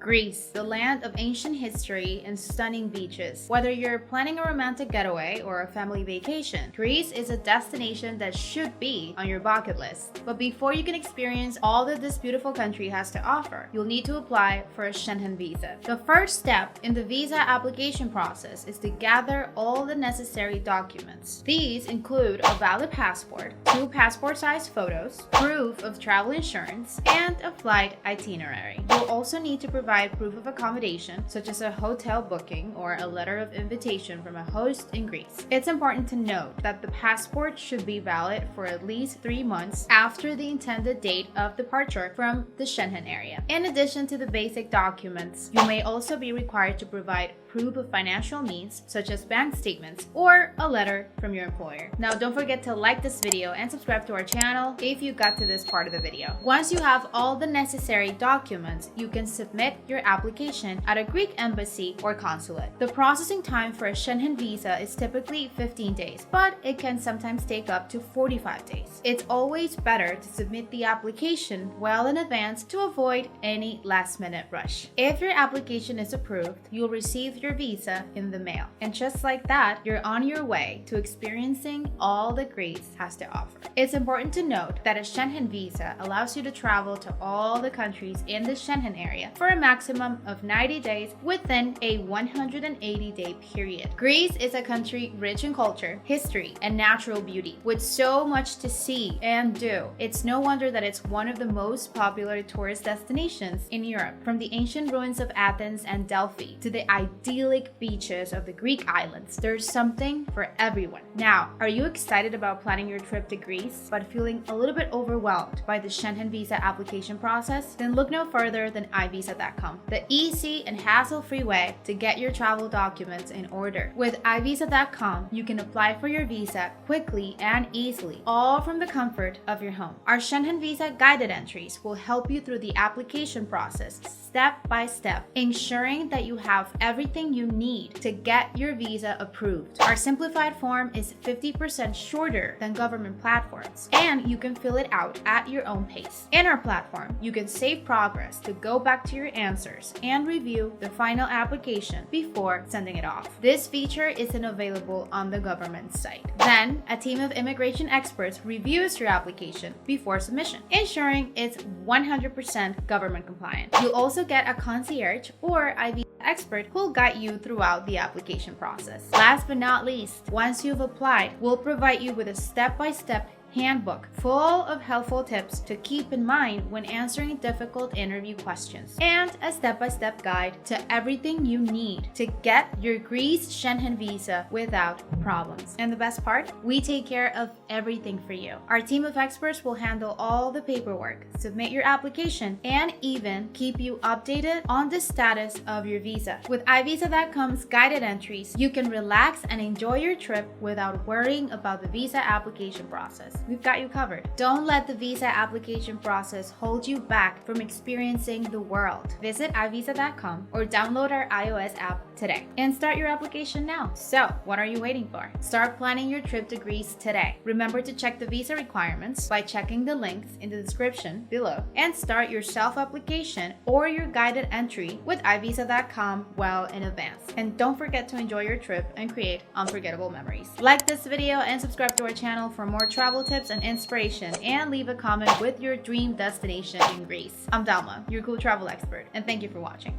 Greece, the land of ancient history and stunning beaches. Whether you're planning a romantic getaway or a family vacation, Greece is a destination that should be on your bucket list. But before you can experience all that this beautiful country has to offer, you'll need to apply for a Schengen Visa. The first step in the visa application process is to gather all the necessary documents. These include a valid passport, 2 passport-sized photos, proof of travel insurance, and a flight itinerary. You'll also need to provide proof of accommodation, such as a hotel booking or a letter of invitation from a host in Greece. It's important to note that the passport should be valid for at least 3 months after the intended date of departure from the Schengen area. In addition to the basic documents, you may also be required to provide proof of financial means, such as bank statements or a letter from your employer. Now, don't forget to like this video and subscribe to our channel if you got to this part of the video. Once you have all the necessary documents, you can submit your application at a Greek embassy or consulate. The processing time for a Schengen visa is typically 15 days, but it can sometimes take up to 45 days. It's always better to submit the application well in advance to avoid any last-minute rush. If your application is approved, you'll receive your visa in the mail. And just like that, you're on your way to experiencing all that Greece has to offer. It's important to note that a Schengen visa allows you to travel to all the countries in the Schengen area for a maximum of 90 days within a 180-day period. Greece is a country rich in culture, history, and natural beauty, with so much to see and do. It's no wonder that it's one of the most popular tourist destinations in Europe. From the ancient ruins of Athens and Delphi to the idyllic beaches of the Greek islands, there's something for everyone. Now, are you excited about planning your trip to Greece but feeling a little bit overwhelmed by the Schengen visa application process? Then look no further than iVisa.com, the easy and hassle-free way to get your travel documents in order. With iVisa.com, you can apply for your visa quickly and easily, all from the comfort of your home. Our Schengen visa guided entries will help you through the application process step by step, ensuring that you have everything you need to get your visa approved. Our simplified form is 50% shorter than government platforms, and you can fill it out at your own pace. In our platform, you can save progress to go back to your answers and review the final application before sending it off. This feature isn't available on the government site. Then, a team of immigration experts reviews your application before submission, ensuring it's 100% government compliant. You'll also get a concierge or iVisa expert who'll guide you throughout the application process. Last but not least, once you've applied, we'll provide you with a step-by-step handbook full of helpful tips to keep in mind when answering difficult interview questions, and a step-by-step guide to everything you need to get your Greece Schengen visa without problems. And the best part? We take care of everything for you. Our team of experts will handle all the paperwork, submit your application, and even keep you updated on the status of your visa. With iVisa.com's guided entries, you can relax and enjoy your trip without worrying about the visa application process. We've got you covered. Don't let the visa application process hold you back from experiencing the world. Visit iVisa.com or download our iOS app today and start your application now. So, what are you waiting for? Start planning your trip to Greece today. Remember to check the visa requirements by checking the links in the description below, and start your self-application or your guided entry with iVisa.com well in advance. And don't forget to enjoy your trip and create unforgettable memories. Like this video and subscribe to our channel for more travel tips and inspiration, and leave a comment with your dream destination in Greece. I'm Dalma, your cool travel expert, and thank you for watching.